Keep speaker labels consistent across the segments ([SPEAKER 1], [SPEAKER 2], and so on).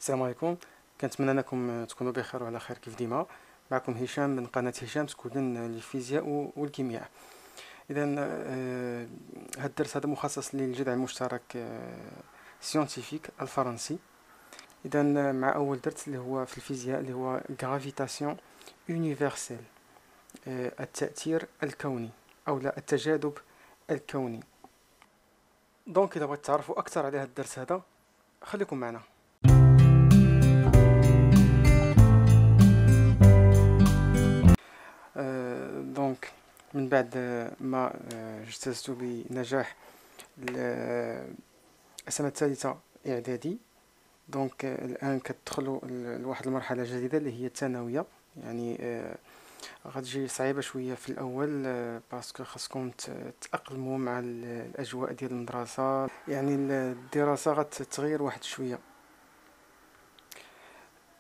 [SPEAKER 1] السلام عليكم. كنتمنى انكم تكونوا بخير وعلى خير كيف ديما. معكم هشام من قناة هشام سكودن للفيزياء والكيمياء. اذا هذا الدرس هذا مخصص للجذع المشترك سيونتيفيك الفرنسي. اذا مع اول درس اللي هو في الفيزياء اللي هو غرافيتاسيون يونيفرسيل، التأثير الكوني او لا التجاذب الكوني. دونك اذا بغيت تعرفوا اكثر على هذا الدرس هذا خليكم معنا. دونك من بعد ما اجتزت بنجاح السنة الثالثة إعدادي، دونك الآن كتدخلوا لواحد المرحلة جديدة اللي هي الثانوية. يعني غتجي صعيبة شوية في الأول، باسكو خاصكم تأقلموا مع الأجواء ديال المدرسة. يعني الدراسة غتتغير واحد شوية.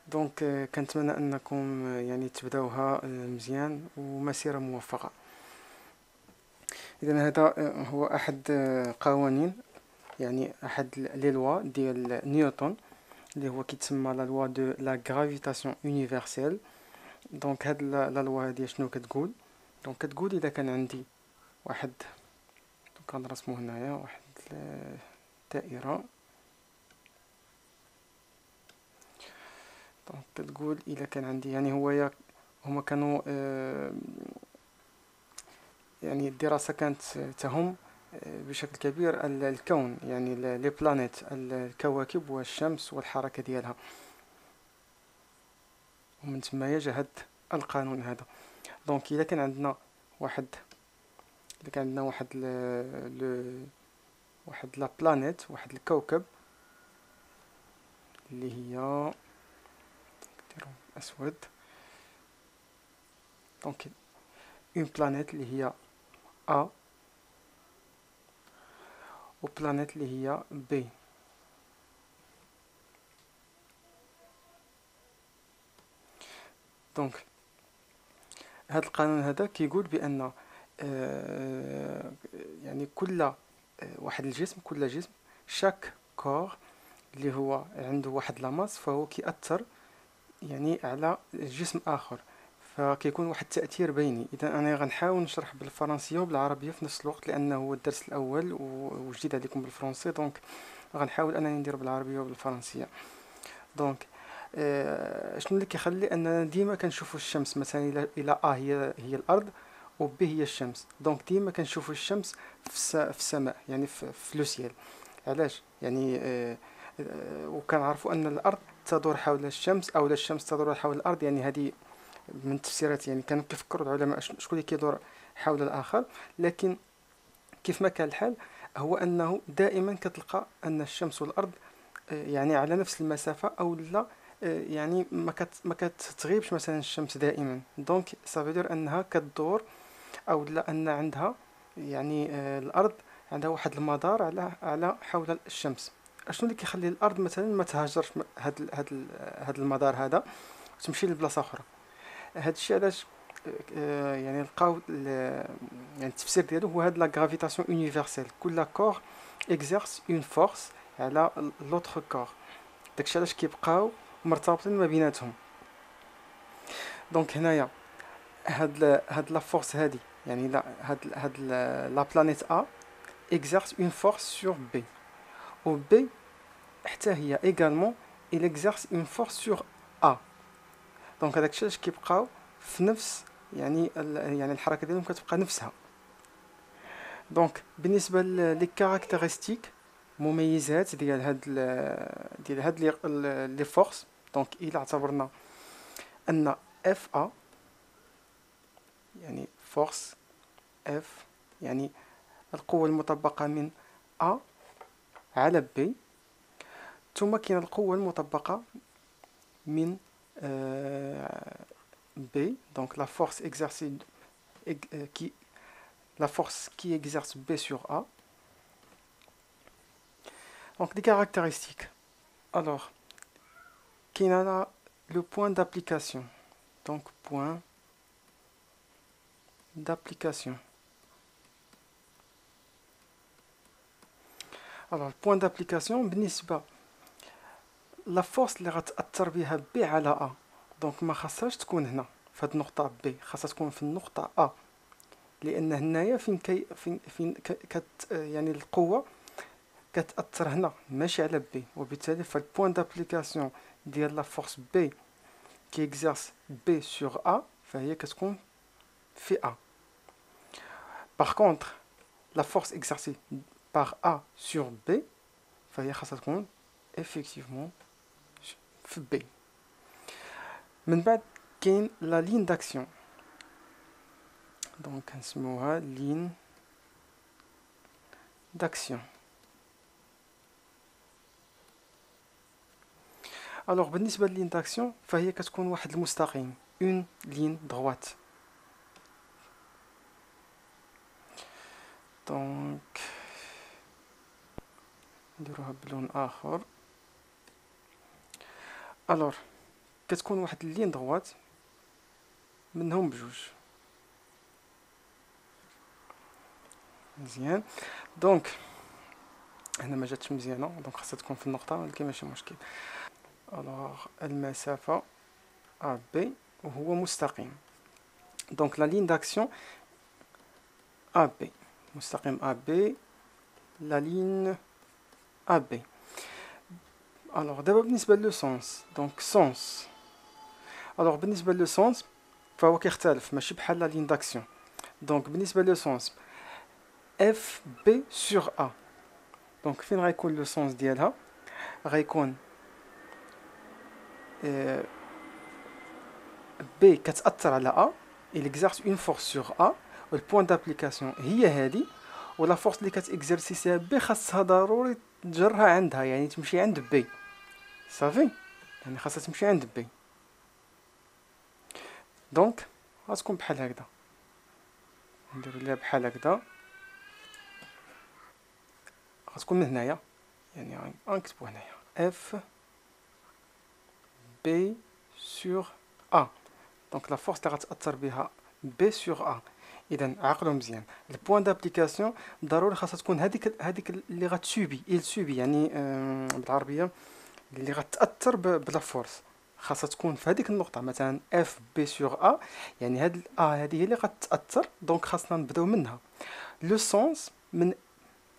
[SPEAKER 1] دونك كنتمنى أنكم يعني تبداوها مزيان ومسيرة موفقة. إذا هذا هو أحد قوانين، يعني أحد لي لوا ديال نيوتن اللي هو كيتسمى لا لوا دو لا غرافيتاسيون يونيفرسيل. دونك هاد لا لوا هادي شنو كتقول؟ دونك كتقول إذا كان عندي واحد، دونك كنرسمو هنايا واحد الدائرة. دونك كتقول إذا كان عندي، يعني هما كانوا يعني الدراسة كانت تهم بشكل كبير الكون، يعني لي بلانيت، الكواكب والشمس والحركة ديالها، ومن ثم جا هاد القانون هذا. دونك إذا كان عندنا واحد، إذا كان عندنا واحد لا بلانيت، واحد الكوكب اللي هي نديرو أسود. دونك اون بلانيت اللي هي A، وبلانيت اللي هي B. دونك هذا القانون هذا كيقول بأن يعني كل واحد الجسم، كل جسم، شاك كور اللي هو عنده واحد لاماس، فهو كيأثر يعني على جسم آخر، فكيكون واحد التأثير بيني. إذا أنا غنحاول نشرح بالفرنسية وبالعربية في نفس الوقت، لأنه هو الدرس الأول وجديد عليكم بالفرنسي. دونك غنحاول أنني ندير بالعربية وبالفرنسية. دونك شنو اللي كيخلي اننا ديما كنشوفوا الشمس مثلا الى هي الارض و ب هي الشمس. دونك ديما كنشوفوا الشمس في السماء، يعني في لو سيال. علاش؟ يعني وكنعرفوا ان الارض تدور حول الشمس، او الشمس تدور حول الارض. يعني هذه من التفسيرات، يعني كانوا كيفكروا العلماء شكون اللي كيدور حول الاخر. لكن كيف ما كان الحال، هو انه دائما كتلقى ان الشمس والارض يعني على نفس المسافة، او لا يعني ما كتغيبش مثلا الشمس دائما. دونك صافي انها كتدور، او لا ان عندها يعني الارض عندها واحد المدار على حول الشمس. شنو اللي كيخلي الارض مثلا ما تهاجرش هاد المدار هذا تمشي لبلاصه اخرى؟ هاد الشيء علاش يعني لقاو يعني التفسير ديالو هو هاد لا غرافيتاسيون يونيفرسيل. كل كور اكزيرس اون فورس على لوتر كور. داكشي علاش كيبقاو مرتبطين ما بيناتهم. دونك هنايا هاد لا فورس هادي، يعني لا هاد لا بلانيت ا exerce une force sur B، و B حتى هي également il exerce une force sur A. دونك هذاك الشيء علاش كيبقاو في نفس، يعني يعني الحركه ديالهم كتبقى نفسها. دونك بالنسبه لي كاركتيرستيك، مميزات ديال هاد لي فورس. دونك الى اعتبرنا ان اف ا، يعني فورس اف، يعني القوة المطبقة من A على B، ثم كاين القوة المطبقة من B. donc la force exercée la force qui exerce B sur A. donc des caractéristiques. alors كاين le point d'application. donc point d'application. alors le point d'application بالنسبة لا فورس اللي غتأثر بها بي على ا دونك ما خاصهاش تكون هنا في هاد النقطة بي، خاصها تكون في النقطة ا، لأن هنايا فين يعني القوة كتأثر هنا ماشي على بي، وبالتالي فالبوان دابليكاسيون ديال لا فورس بي كي اكزيرس بي سور ا فهي كتكون في ا. باغ كونطخ لا فورس اكزيرسي باغ ا سور بي فهي خاصها تكون effectivement في بي. من بعد كاين لا لين داكسيون، دونك كنسميوها لين داكسيون. الوغ بالنسبه للين داكسيون فهي كتكون واحد المستقيم، اون لين دغوات. دونك نديروها بلون اخر. الوغ كتكون واحد اللين دغوات منهم بجوج، مزيان. دونك هنا ما جاتش مزيانه، دونك خاصها تكون في النقطه، ولكن ماشي مشكل. الوغ المسافه ا بي وهو مستقيم، دونك لا لين داكسيون ا بي، مستقيم ا بي، لا لين ا بي. الوغ دابا بالنسبه لو سونس، دونك سونس، الوغ بالنسبه لو سونس فهو كيختلف، ماشي بحال لا لين داكسيون. دونك بالنسبه لو سونس اف بي سور ا، دونك فين غيكون لو سونس ديالها؟ غيكون بي كتأثر على ا، il exerce une force sur a، والبوان دابليكاسيون هي هادي، ولا فورس اللي كتاكزرسيسيها بي خاصها ضروري تجرها عندها، يعني تمشي عند بي، صافي، يعني خاصها تمشي عند بي. دونك غتكون بحال هكذا، نديرو ليها بحال هكذا، غتكون من هنايا، يعني غنكتبو هنايا اف بي سور ا، دونك لا فورس اللي غتأثر بها بي سور ا. اذا عقلوا مزيان، البوان دابليكاسيون ضروري خاصها تكون هذيك اللي غتسوبي، il سوبي يعني بالعربيه اللي غتأثر بلا فورس، خاصها تكون في هذيك النقطه، مثلا اف بي سور ا، يعني هاد ا هذه هي اللي غتأثر، دونك خاصنا نبداو منها. لو سونس من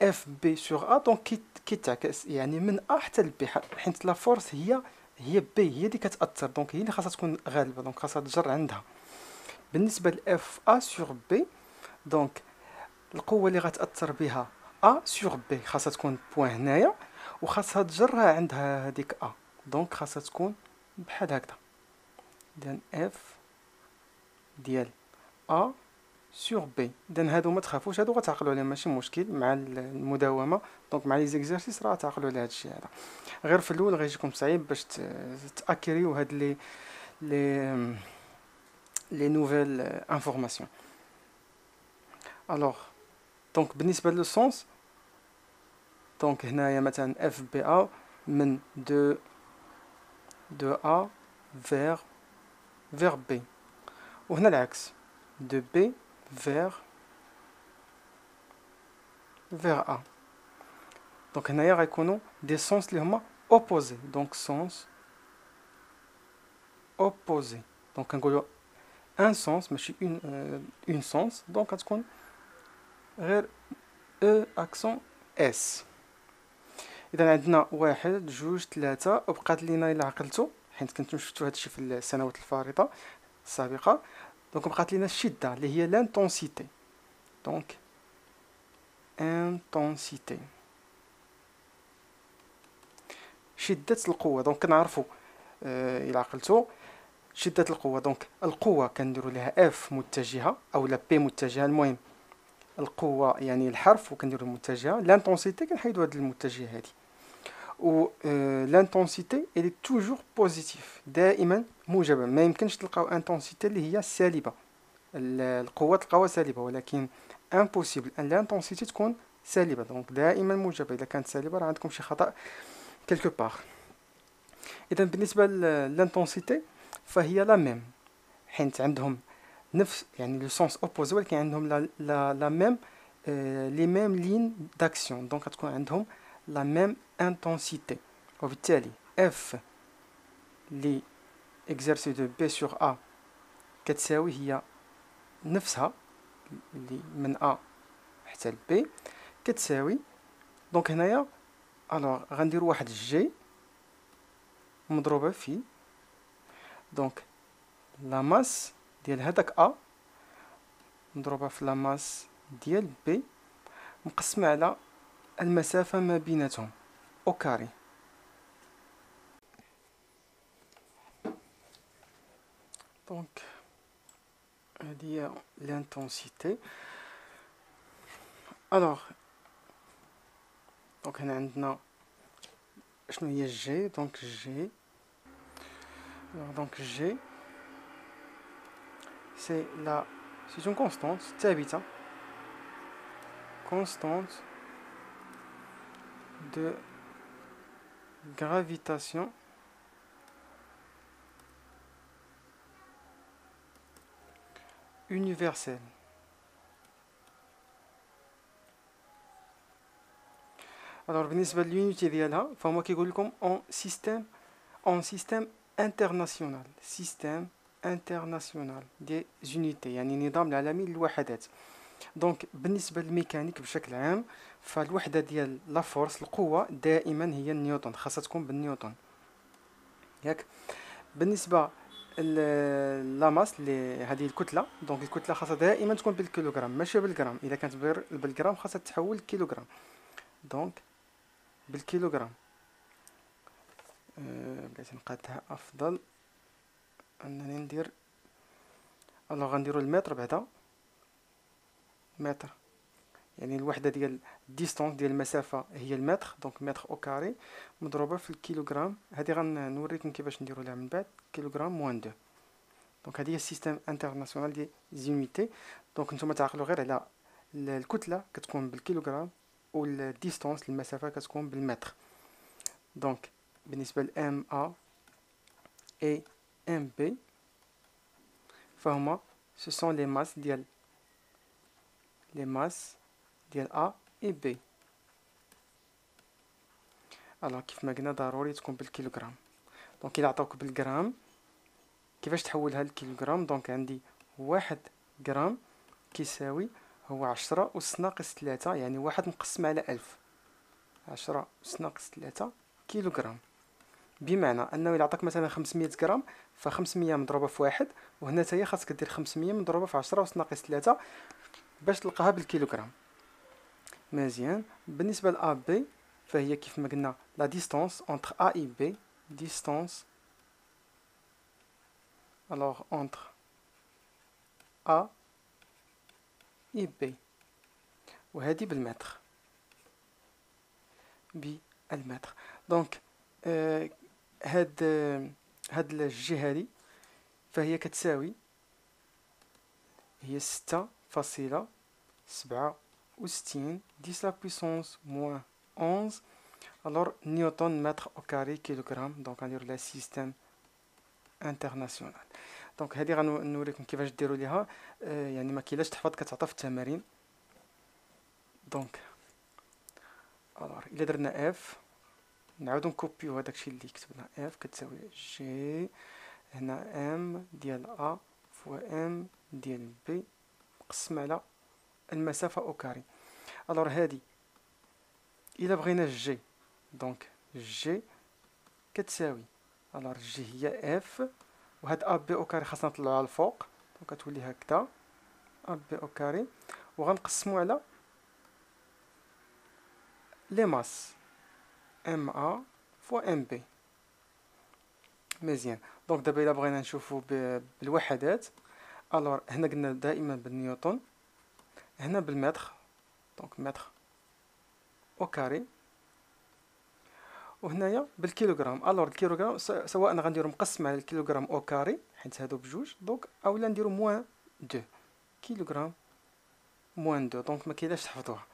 [SPEAKER 1] اف بي سور ا دونك كيتعكس، يعني من ا حتى لبي، حيت لا فورس هي بي هي اللي كتأثر، دونك هي اللي خاصها تكون غالبه، دونك خاصها تجر عندها. بالنسبه لاف ا سور بي، دونك القوه اللي غتأثر بها ا سور بي خاصها تكون بوين هنايا، وخاصها تجرها عندها هذيك ا، دونك خاصها تكون بحال هكذا. اذا اف ديال ا سور بي، اذا هادو ما تخافوش، هادو غتعقلوا عليهم ماشي مشكل مع المداومه، دونك مع لي زيكزارسيس راه تعقلوا على هذا الشيء هذا. غير في الاول غيجيكم صعيب باش تاكيريو هاد لي نوفيل انفورماسيون. الوغ دونك بالنسبه لو سونس، دونك هنايا مثلا اف بي ا من دو ا فيغ بي، وهنا العكس دو بي فيغ ا، دونك هنايا غيكونوا دي سونس اللي هما اوبوزي، دونك سونس اوبوزي، دونك كنقولوا ان سونس ماشي اون سونس، دونك غتكون غير او اكسون اس. اذا عندنا واحد جوج ثلاثة، وبقات لينا الا عقلتو، حيت كنتو شفتو هادشي في السنوات الفارطة السابقة، دونك بقات لينا الشدة اللي هي لانتونسيتي، دونك انتونسيتي شدة القوة. دونك كنعرفو الا عقلتو شدة القوة، دونك القوة كنديرو لها اف متجهة او لا بي متجهة، المهم القوة يعني الحرف وكنديرو المتجهة، لانتونسيتي كنحيدو هاد المتجهة هادي، و لانتونسيتي الي توجور بوزيتيف، دائما موجبة، ما يمكنش تلقاو انتونسيتي اللي هي سالبة، القوة تلقاوها سالبة، ولكن امبوسيبل ان لانتونسيتي تكون سالبة، دونك دائما موجبة، اذا كانت سالبة راه عندكم شي خطأ كيلكو باغ. اذا بالنسبة للانتونسيتي فهي لا ميم، حيت عندهم نفس يعني لو سونس اوبوزي، ولكن عندهم لا ميم لي ميم لين داكسيون، دونك غتكون عندهم لا ميم انتونسيتي، وبالتالي F اللي exercé de B sur A كتساوي هي نفسها اللي من A حتى ل B كتساوي. دونك هنايا الوغ غنديرو واحد جي مضروبة في دونك لا ماس ديال هداك A مضروبة في لا ماس ديال B مقسمة على المسافة ما بيناتهم أو كاري. دونك هادي هي لانتونسيتي. الوغ دونك هنا عندنا شنو هي جي. دونك جي دونك جي سي لا سي اون كونستانت ثابتة constante de gravitation universelle. Alors بالنسبة لليونيتي ديالها فهما كيقول لكم en système international دي زونيتي يعني نظام العالمي للوحدات. دونك بالنسبة للميكانيك بشكل عام فالوحدة ديال لا فورس القوة دائما هي النيوتن، خاصها تكون بالنيوتن ياك. بالنسبة لا ماس اللي هذه الكتلة دونك الكتلة خاصها دائما تكون بالكيلوغرام ماشي بالجرام. إذا كانت بالجرام خاصها تتحول لكيلوغرام. دونك بالكيلوغرام بغيت نقادها أفضل أنني ندير. ألوغ غنديرو المتر بعدا متر يعني الوحدة ديال ديستونس ديال المسافة هي المتر. دونك متر أو كاري مضروبة في الكيلوغرام. هادي غنوريكم كيفاش نديرو لها من بعد. كيلوغرام موان دو. دونك هادي هي السيستيم انترناسيونال دي زونيتي. دونك نتوما تعقلوا غير على الكتلة كتكون بالكيلوغرام والديستونس المسافة كتكون بالمتر. دونك بالنسبة ل ام ا اي ام بي فهما سو سون لي ماس ديال A et B. الوغ كيف ما قلنا ضروري تكون بالكيلوغرام. دونك إلا عطاوك بالجرام كيفاش تحولها للكيلوغرام. دونك عندي 1 جرام كيساوي هو 10 أس ناقص 3 يعني 1 مقسم على 1000. 10 أس ناقص 3 كيلوغرام. بمعنى أنه إلا عطاك مثلا 500 جرام ف500 مضروبة في 1 وهنا تاهي خاصك دير 500 مضروبة في 10 أس ناقص 3 باش تلقاها بالكيلوغرام. مزيان. بالنسبة ل A B فهي كيف ما قلنا لا ديستونس entre A et B. ديستونس alors entre A et B وهذه بالمتر بالمتر. دونك هاد الجهة هادي فهي كتساوي هي 6.67 10 la puissance moins 11 alors نيوتن متر au carré كيلوغرام. دونك غنديرو لها سيستيم انترناسيونال. دونك هذه غنوريكم كيفاش ديروا ليها يعني ما كاينلاش تحفظ كتعطى في التمارين. دونك الوغ الا درنا اف نعاودو نكوبيو هذاك الشيء اللي كتبنا اف كتساوي جي هنا ام ديال ا فوا ام ديال بي مقسم على المسافة او كاري. الوغ هادي الا بغينا جي دونك جي كتساوي الوغ جي هي اف وهاد ا بي او كاري خاصنا نطلعوها الفوق دونك كتولي هكذا ا بي او كاري وغنقسمو على لي ماس ام ا فوا ام بي. مزيان. دونك دابا الا بغينا نشوفو بالوحدات الوغ هنا قلنا دائما بالنيوتن هنا بالمتر دونك متر او كاري وهنايا بالكيلوغرام. الوغ الكيلوغرام سواء غنديرو مقسم على الكيلوغرام او كاري حيت هادو بجوج دونك اولا نديرو موان 2 كيلوغرام موان 2. دونك ما كاينلاش تحفظوها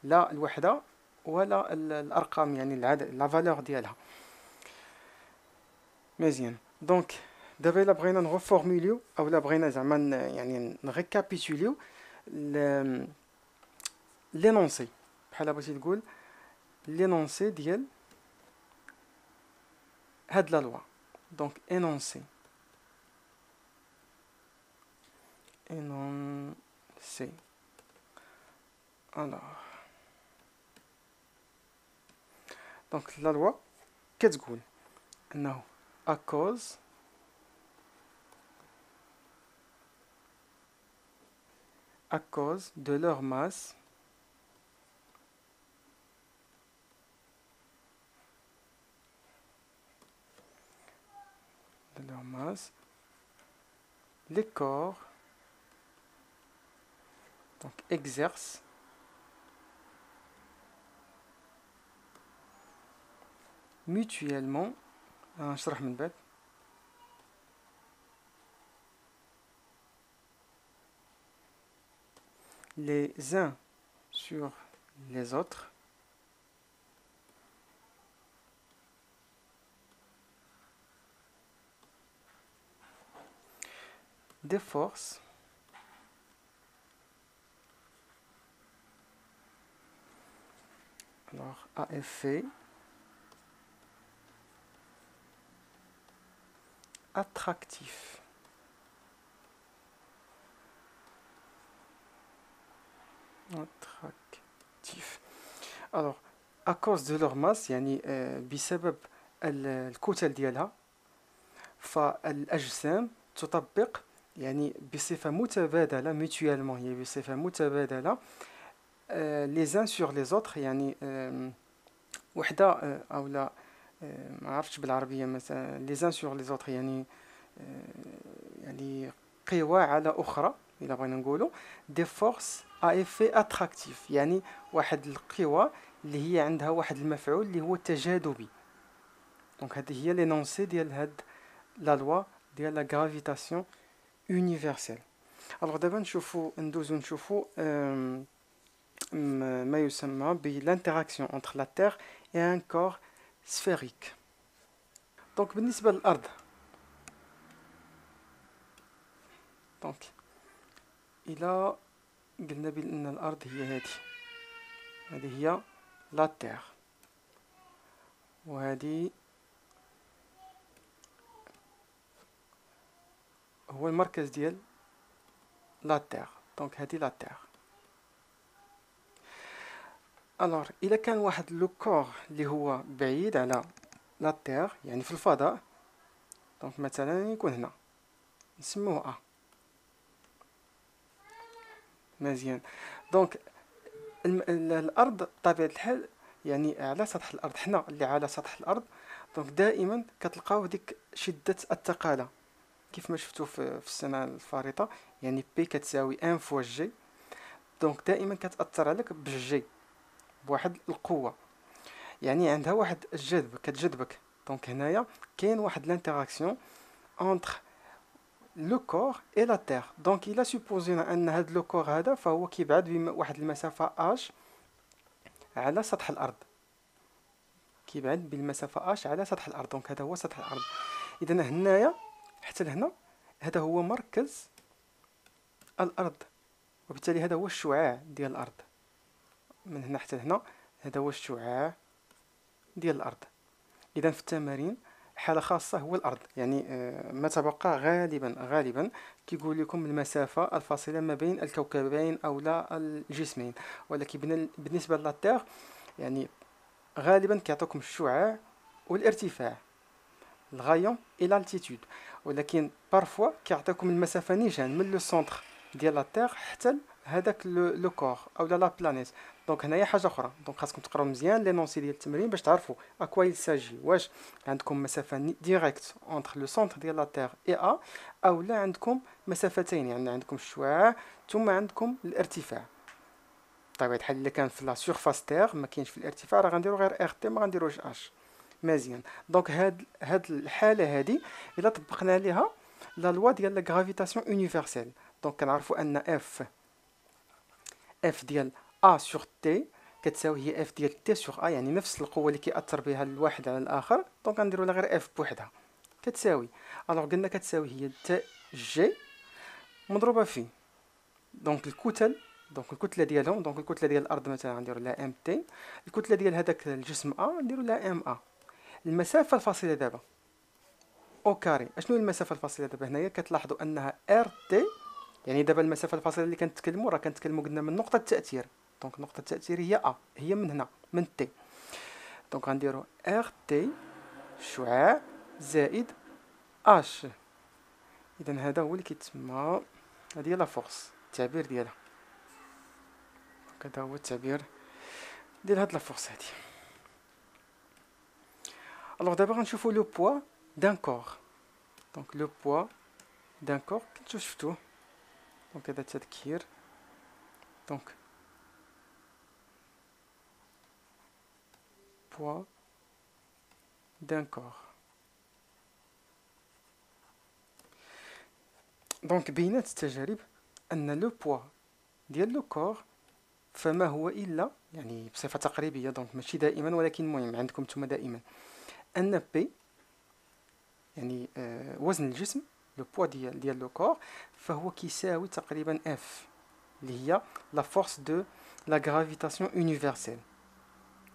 [SPEAKER 1] لا الوحده ولا الارقام يعني العدد لا فالور ديالها. مزيان. دونك دابا الا بغينا نغفورموليو او لا بغينا زعما يعني نريكابيتوليو لينونسي بحال بغيتي تقول لينونسي ديال هاد لا لوا. دونك énoncer. énoncer. alors دونك لا لوا كتقول انه à cause de leur masse les corps donc exercent mutuellement نشرح من بعد les uns sur les autres des forces alors à effet attractif. alors à cause de leur masse يعني بسبب الكتل ديالها فالأجسام تطبق يعني بصفة متبادلة mutuellement هي بصفة متبادلة les uns sur les autres يعني وحدة أو لا ما عرفتش بالعربية مثلا les uns sur les autres يعني يعني قوى على أخرى إلا بغينا نقولوا des forces à effet attractif يعني واحد القوى اللي هي عندها واحد المفعول اللي هو التجاذبي. دونك هذه هي لينونسي ديال هاد لا لوا ديال لا غرافيتاسيون يونيفرسيل. الوغ دابا ندوزو نشوفو ما يسمى بالانتراكسيون entre la Terre et un corps sphérique. دونك بالنسبة للأرض دونك إلا قلنا بأن الأرض هي هذه هي لا تير وهذه هو المركز ديال لا تير. دونك هذه لا تير. الوغ إلا كان واحد لو كور اللي هو بعيد على لا تير يعني في الفضاء دونك مثلا يكون هنا نسموه أ مزيان. دونك الأرض بطبيعة الحال يعني على سطح الأرض حنا اللي على سطح الأرض دونك دائما كتلقاو ديك شدة الثقالة كيف ما شفتوا في السنة الفارطة يعني بي كتساوي ان فوا جي. دونك دائما كتأثر عليك بالجي بواحد القوة يعني عندها واحد الجذب كتجذبك. دونك هنايا كاين واحد لانتراكسيون انتر لو كور اي لا تير. دونك الا سوبوزينا ان هاد لو كور هذا فهو كيبعد بواحد المسافة اش على سطح الارض كيبعد بالمسافة اش على سطح الارض. دونك هذا هو سطح الارض. اذا هنايا حتى لهنا هذا هو مركز الارض وبالتالي هذا هو الشعاع ديال الارض. من هنا حتى لهنا هذا هو الشعاع ديال الارض. اذا في التمارين حالة خاصة هو الأرض يعني ما تبقى غالبا كيقول لكم المسافة الفاصلة ما بين الكوكبين أو لا الجسمين. ولكن بالنسبة للتير يعني غالبا كيعطوكم الشعاع والارتفاع الغايون إلى الالتيتود. ولكن بارفوا كيعطيكم المسافة نيشان من لو سونتر ديال التير حتى هذاك لو كور او لا بلانيت. دونك هنايا حاجه اخرى. دونك خاصكم تقراو مزيان لي نونسي ديال التمرين باش تعرفوا اكوا يل ساجي. واش عندكم مسافه ديريكت اونتر لو سونتر ديال لا تير اي ا او لا عندكم مسافتين يعني عندكم الشعاع ثم عندكم الارتفاع. طبيعة الحال الا كان في لا سيرفاس تير ما كاينش في الارتفاع راه غنديروا غير ار تي ما غنديروش اش. مزيان. دونك هاد الحاله هادي الا طبقنا عليها لا لوا ديال لا غرافيتاسيون يونيفرسيل. دونك كنعرفوا ان اف ديال ا سور تي كتساوي هي اف ديال تي سور ا يعني نفس القوه اللي كيأثر بها الواحد على الاخر. دونك غنديروا لها غير اف بوحدها كتساوي الوغ قلنا كتساوي هي تي جي مضروبه في دونك الكتل. دونك الكتله ديالهم دونك الكتله ديال الارض مثلا غنديروا لها ام تي. الكتله ديال هذاك الجسم ا نديروا لها ام ا. المسافه الفاصله دابا او كاري. اشنو هي المسافه الفاصله دابا هنايا؟ كتلاحظوا انها ار تي، يعني دابا المسافه الفاصله اللي كنتكلموا راه كنتكلموا قلنا من نقطه التاثير. دونك نقطه التاثير هي ا، هي من هنا من تي. دونك غنديروا ار تي شعاع زائد اش. اذا هذا هو اللي كيتسمى، هذه هي لا فورس، التعبير ديالها. دونك هذا هو التعبير ديال هاد لا فورس هادي. الوغ دابا غنشوفوا لو بوا دان كور. دونك لو بوا دان كور كنتو شفتوه. دونك هذا تذكير. دونك بوا دان كور. دونك بينات التجارب ان لو بوا ديال لو كور فما هو الا، يعني بصفه تقريبيه، دونك ماشي دائما ولكن المهم عندكم نتوما دائما، ان بي يعني وزن الجسم، لو بوا ديال لو كور، فهو كيساوي تقريبا اف اللي هي لا فورس دو لا غرافيتاسيون يونيفرسيل.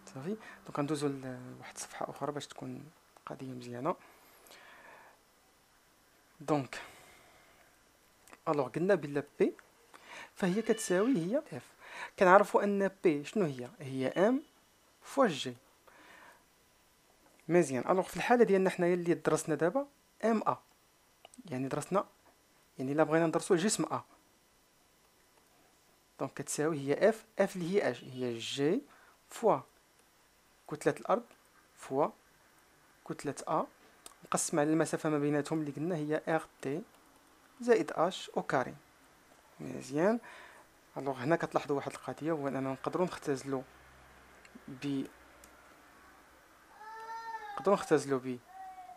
[SPEAKER 1] صافي. دونك غندوزو لواحد الصفحه اخرى باش تكون القضيه مزيانه. دونك الوغ قلنا بلا بي فهي كتساوي هي اف. كنعرفوا ان بي شنو هي؟ هي ام فوا جي. مزيان. الوغ في الحاله ديالنا حنايا اللي درسنا دابا ام ا، يعني درسنا، يعني الا بغينا ندرسو الجسم ا، دونك كتساوي هي اف. اف اللي هي اش؟ هي جي فوا كتلة الارض فوا كتلة ا مقسم على المسافة ما بيناتهم اللي قلنا هي ار تي زائد اش او كاري. مزيان. الوغ هنا كتلاحظوا واحد القضية، هو اننا نقدروا نختزلوا ب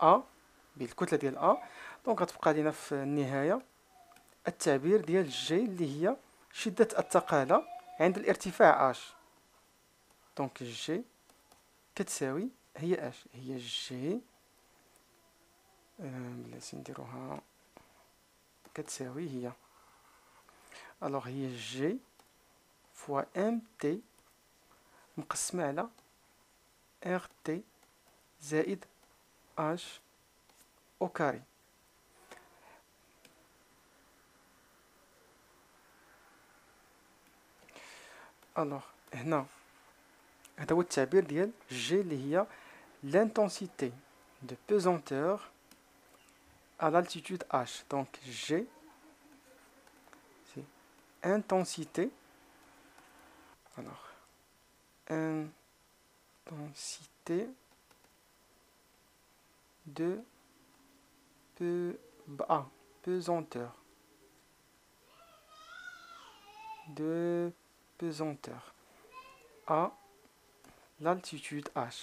[SPEAKER 1] ا، بالكتلة ديال ا. دونك غتبقى لينا في النهاية التعبير ديال جي اللي هي شدة التقالة عند الارتفاع اش. دونك جي كتساوي هي اش؟ هي جي بلاتي نديروها كتساوي هي، الوغ هي جي فوا ام تي مقسمة على ار تي زائد اش او كاري. الوغ هنا هذا هو التعبير ديال جي اللي هي l'intensité de pesanteur à l'altitude h. Donc G c'est intensité, alors intensité de pesanteur à l'altitude h.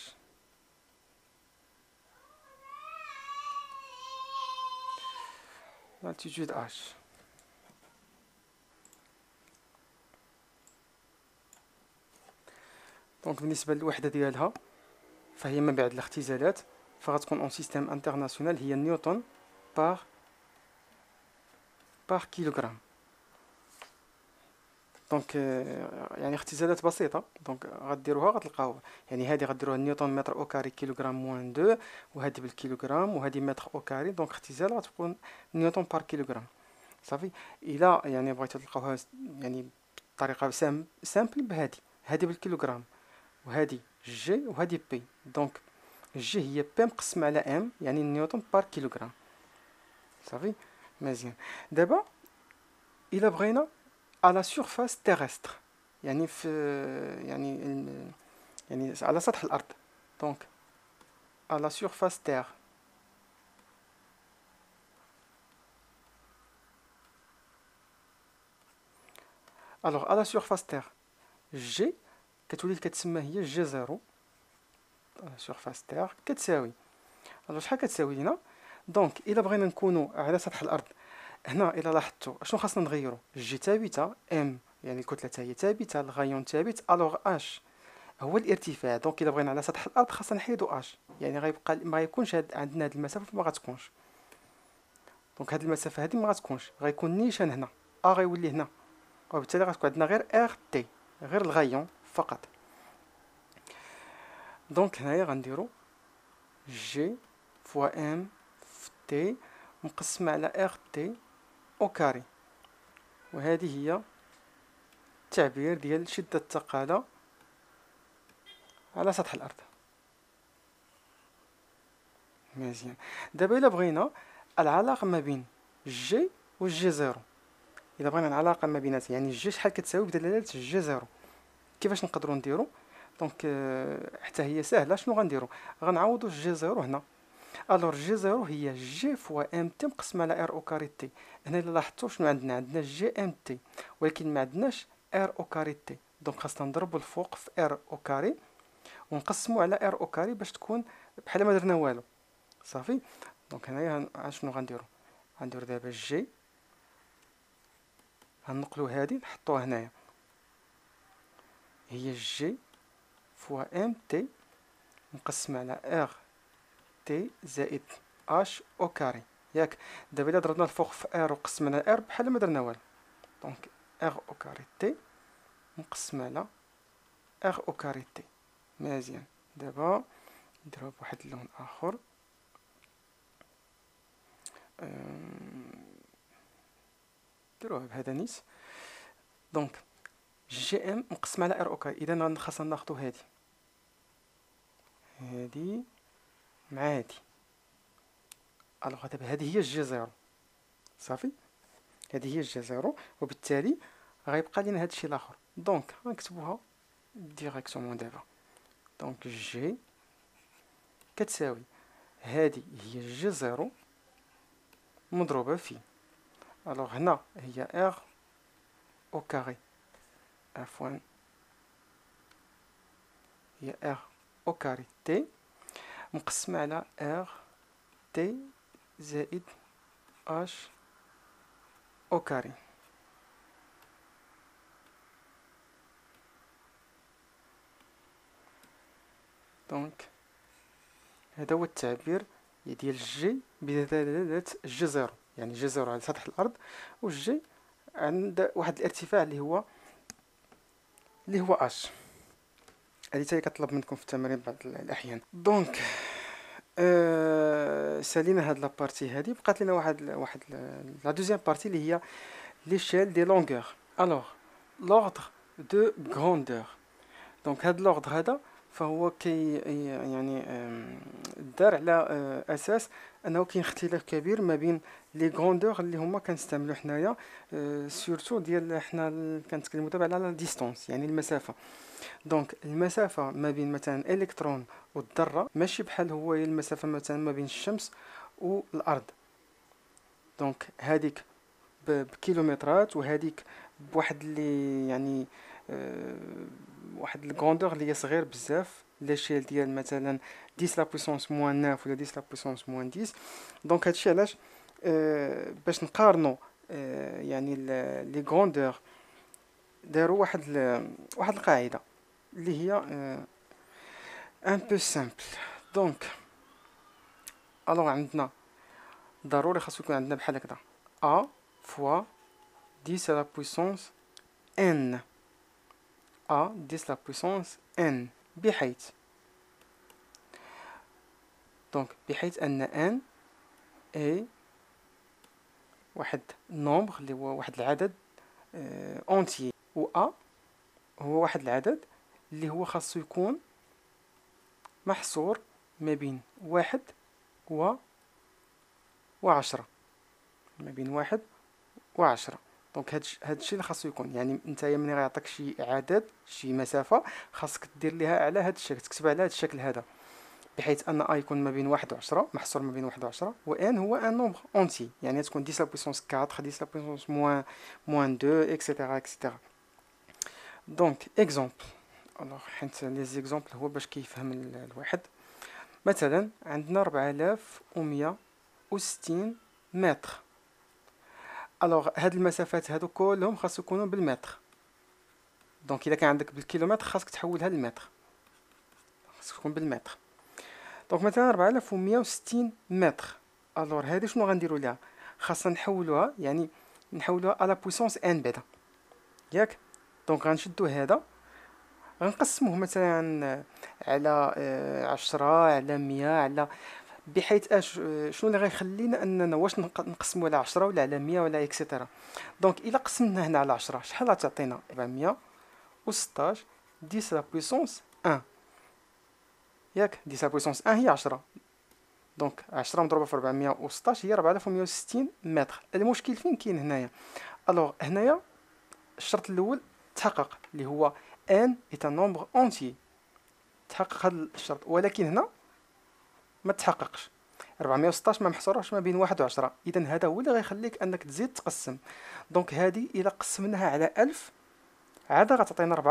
[SPEAKER 1] L'altitude h. دونك بالنسبة للوحدة ديالها فهي من بعد الاختزالات فغتكون اون سيستيم انترناسيونال هي نيوتن بار كيلوغرام. دونك يعني اختزالات بسيطة، دونك غديروها غتلقاوها، يعني هذه غديروها نيوتن متر او كاري كيلوغرام موان دو، وهذه بالكيلوغرام وهذه متر او كاري، دونك اختزال غتكون نيوتن بار كيلوغرام. صافي. الا يعني بغيتو تلقاوها يعني بطريقة سامبل هذه بالكيلوغرام وهذه جي وهذه بي. دونك جي هي بي مقسم على ام يعني نيوتن بار كيلوغرام. صافي. مزيان. دابا الا بغينا على سيرفاس تيرستر، يعني في يعني على سطح الارض، دونك على سيرفاس تير. الوغ على سيرفاس تير جي كتولي كتسمى هي جي زيرو على سيرفاس تير كتساوي، الوغ شحال كتساوي لينا؟ دونك الا بغينا نكونوا على سطح الارض هنا، الا لاحظتوا اشنو خاصنا نغيروا؟ جي ثابته، ام يعني الكتله هي ثابته، الغيون ثابت، الوغ اش هو الارتفاع. دونك الا بغينا على سطح الارض خاصنا نحيدو اش، يعني غيبقى ما غيكونش عندنا هاد المسافه فما غتكونش. دونك هاد المسافه هادي ما غتكونش، غيكون نيشان هنا، ا غيولي هنا، وبالتالي غتكون عندنا غير ار تي، غير الغيون فقط. دونك هنايا غنديرو جي فوا ام تي مقسمة على ار تي او كاري. وهذه هي التعبير ديال شدة الثقالة على سطح الأرض. مزيان. دابا إلا بغينا العلاقة ما بين جي و جي زيرو، إلا بغينا العلاقة ما بيناتها، يعني جي شحال كتساوي بدلالة جي زيرو، كيفاش نقدروا نديرو؟ دونك حتى هي سهلة. شنو غنديرو؟ غنعوضو جي زيرو هنا. الوغ جي زيرو هي جي فوا ام تي مقسمة على ار او كاري تي. هنا إلا لاحظتو شنو عندنا جي ام تي، ولكن ما عندناش ار او كاري تي. دونك خاصنا نضربو الفوق في ار او كاري ونقسمو على ار او كاري باش تكون بحال ما درنا والو. صافي. دونك هنايا شنو غنديرو؟ غنديرو دابا جي، غنقلو هادي نحطوها هنايا، هي جي فوا ام تي مقسمة على ار تي زائد اش او كاري، ياك؟ دابا الا ضربنا الفوق في ار وقسمنا على ار بحال ما درنا والو. دونك ار او كاري تي مقسمة على ار او كاري تي. مزيان. دابا نديروها بواحد اللون اخر. نديروها بهذا نيت. دونك جي ام مقسمة على ار او كاري، اذا خاصنا ناخدو هادي مع هادي. الوغ دابا هادي هي جي زيرو. صافي. هادي هي جي زيرو، وبالتالي غيبقى لينا هادشي الاخر. دونك غنكتبوها ديريكتومون دابا. دونك جي كتساوي هادي هي جي زيرو مضروبة في، الوغ هنا هي ار او كاري، عفوا هي ار او كاري تي مقسمة على ار تي زائد اش او كاري. دونك هذا هو التعبير ديال جي بدلالة جي زيرو، يعني جي زيرو على سطح الأرض، والجي عند واحد الارتفاع اللي هو اش. هذه حتى كطلب منكم في التمارين بعض الأحيان. دونك سالينا هاد لابارتي هادي، بقات لنا واحد لا دوزيام بارتي اللي هي ليشيل دي لونغور. الوغ لوردر دو غروندور. دونك هاد لوردر هذا فهو يعني دار على اساس انه كاين اختلاف كبير ما بين لي غروندور اللي هما كنستعملو حنايا، سورتو ديال حنا كنتكلمو دابا على لا ديستونس، يعني المسافه. دونك المسافه ما بين مثلا الكترون والذره ماشي بحال هو المسافه مثلا ما بين الشمس والارض. دونك هذيك بكيلومترات، وهذيك بواحد اللي يعني واحد الكروندور اللي هي صغير بزاف، لاشيل ديال مثلا 10 لا بويسونس موان 9 ولا 10 لا بويسونس موان 10. دونك هادشي علاش باش نقارنوا يعني لي كروندور داروا واحد القاعده اللي هي ان بو سامبل. دونك الوغ عندنا ضروري خاصو يكون عندنا بحال هكذا ا فوا 10 لا بويسونس n، a 10 la puissance n، بحيث أن n est واحد نومبر اللي هو واحد العدد اونتيي، و a هو واحد العدد اللي هو خاصو يكون محصور ما بين واحد وعشرة، ما بين واحد وعشرة. دونك هادشي اللي خاصو يكون، يعني نتايا ملي غيعطيك شي عدد شي مسافه خاصك دير ليها على هاد الشكل، تكتبها على هاد الشكل هذا، بحيث ان ا يكون ما بين واحد وعشرة، محصور ما بين واحد وعشرة، و ان هو ان نومبر اونتي، يعني تكون 10 لا بويسونس 4، 10 لا بويسونس موان 2، اكسيتيرا اكسيتيرا. دونك اكزومبل. الوغ حيت لي زيكزومبل هو باش كيفهم الواحد. مثلا عندنا 4160 متر. الوغ هاد المسافات هادو كلهم خاصو يكونوا بالمتر. دونك الا كان عندك بالكيلومتر خاصك تحولها للمتر، خاصك تكون بالمتر. دونك مثلا 4160 متر. الوغ هادي شنو غنديرو ليها؟ خاصنا نحولوها، يعني نحولوها على بويسونس ان بعدا، ياك؟ دونك غنشدو هذا غنقسموه مثلا على 10 على 100 على بحيث شنو اللي غيخلينا اننا واش نقسموا على 10 ولا على 100 ولا اكسيتيرا. دونك الا قسمنا هنا على 10 شحال غتعطينا؟ 416 10 لا بويسونس 1 ياك. 10 لا بويسونس 1 هي 10، دونك 10 مضروبه في 416 هي 4160 متر. المشكل فين كاين هنايا؟ الوغ هنايا الشرط الاول تحقق اللي هو ان est un nombre entier، تحقق هذا الشرط، ولكن هنا ما تحققش. 416 ما محصوراش ما بين 1 و 10، اذا هذا هو اللي غيخليك انك تزيد تقسم. دونك هذه الا قسمناها على 1000 عاد غتعطينا 4.16،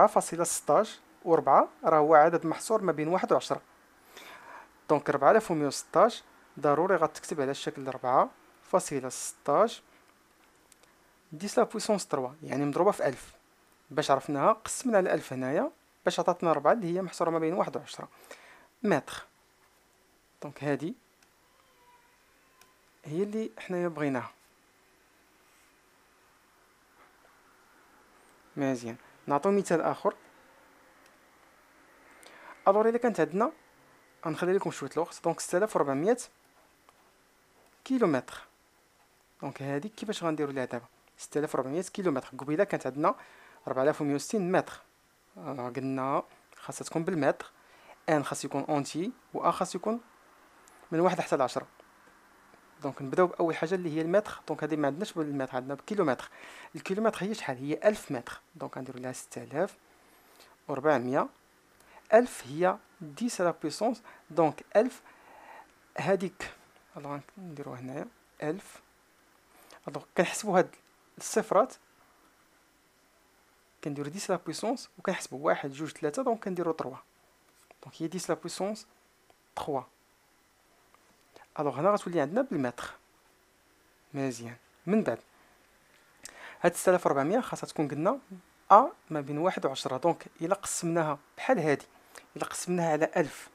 [SPEAKER 1] و4 راه هو عدد محصور ما بين 1 و 10. دونك 4116 ضروري غتكتب على الشكل 4.16 10 لا بويسونس 3 يعني مضروبه في 1000. باش عرفناها قسمنا على 1000 هنايا باش عطاتنا 4 اللي هي محصوره ما بين 1 و 10 متر. دونك هذه هي اللي حنايا بغيناها. مزيان، نعطيو مثال اخر. الوغ الا كانت عندنا غنخلي لكم شويه الوقت. دونك 6400 كيلومتر. دونك هذه كيفاش غنديروا ليها دابا؟ 6400 كيلومتر قبيله كانت عندنا 4160 متر. قلنا خاصها تكون بالمتر، ان خاص يكون اونتي و ا خاص يكون من 1 حتى ل 10. دونك نبداو باول حاجه اللي هي المتر. دونك هذه ما عندناش بالمتر، عندنا بالكيلومتر. الكيلومتر هي شحال؟ هي 1000 متر. دونك غنديروا لها 6400. 1000 هي 10 لا بويسونس، دونك 1000 هذيك الوغ نديروها هنايا 1000. دونك كنحسبوا هاد الصفرات كنديروا 10 لا بويسونس وكنحسبوا 1 2 3، دونك كنديروا 3. دونك هي 10 لا بويسونس 3. الوغ هنا غتولي عندنا بالمتر. مزيان، من بعد هاد 6400 خاصها تكون قلنا ا ما بين 1 و 10. دونك الا قسمناها بحال هادي، الا قسمناها على 1000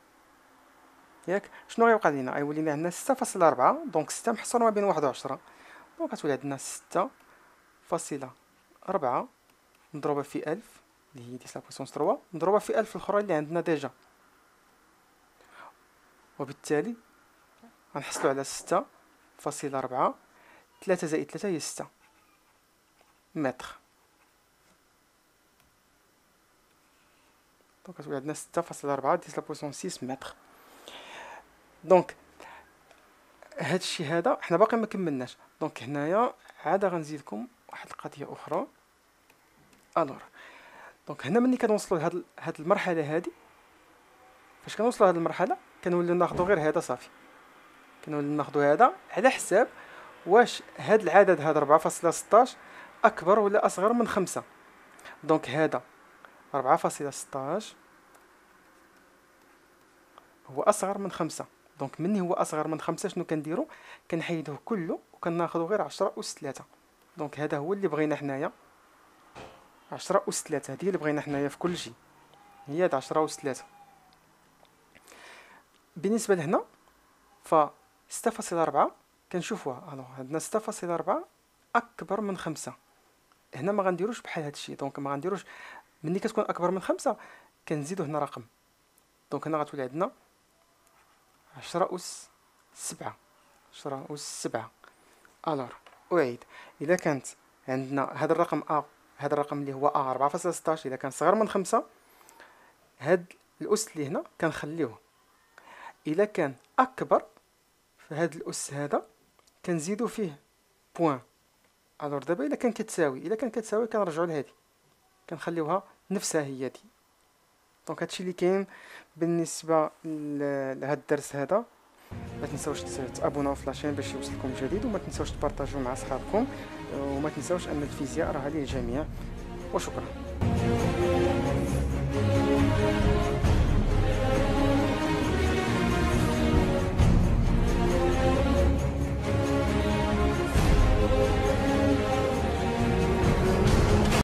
[SPEAKER 1] ياك شنو غيوقع لينا؟ غيولي لنا عندنا 6.4. دونك 6 محصوره ما بين 1 و 10، دونك غتولي عندنا 6.4 مضروبه في 1000 اللي هي 10 بويسونس 3 مضروبه في 1000 الاخرى اللي عندنا ديجا، وبالتالي غنحصلوا على 6.4. 3 زائد 3 هي 6 متر. دونك غتولي عندنا 6.4 10 بويسونس 6 متر. دونك هادشي هذا حنا باقي ما كملناش. دونك هنايا عاد غنزيدكم واحد القضيه اخرى. الوغ دونك هنا ملي كنوصلوا لهاد المرحله هادي، فاش كنوصلوا لهاد المرحله كنوليو ناخذوا غير هذا صافي، كنوليو ناخذوا هذا على حساب واش هاد العدد هذا 4.16 اكبر ولا اصغر من 5. دونك هذا 4.16 هو اصغر من 5. دونك مني هو اصغر من 5 شنو كنديروا؟ كنحيدوه كله وكناخذوا غير 10 أس 3. دونك هذا هو اللي بغينا حنايا، 10 أس 3 هذه اللي بغينا حنايا في كل شيء، هي هاد 10 أس 3. بالنسبه لهنا ف 6.4 كنشوفوها. الوغ عندنا 6.4 اكبر من 5. هنا ما غنديروش بحال هاد الشيء. دونك ما غنديروش ملي كتكون اكبر من 5 كنزيدو هنا رقم. دونك هنا غتولي عندنا 10 أس 7. 10 أس 7. الوغ أعيد، إذا كانت عندنا هذا الرقم هذا الرقم اللي هو 4.16 إذا كان صغر من 5 هاد الأس اللي هنا كنخليوه. إذا كان أكبر فهاد الأس هذا كنزيدو فيه بوان. الوغ دابا إلا كان كتساوي كنرجعو لهادي كنخليوها نفسها هي دي. دونك هادشي اللي كاين بالنسبه لهاد الدرس هذا. ما تنساوش تابوناو في لاشين باش يوصلكم جديد، وما تنساوش تبارطاجيو مع اصحابكم، وما تنساوش ان الفيزياء راها للجميع. وشكرا.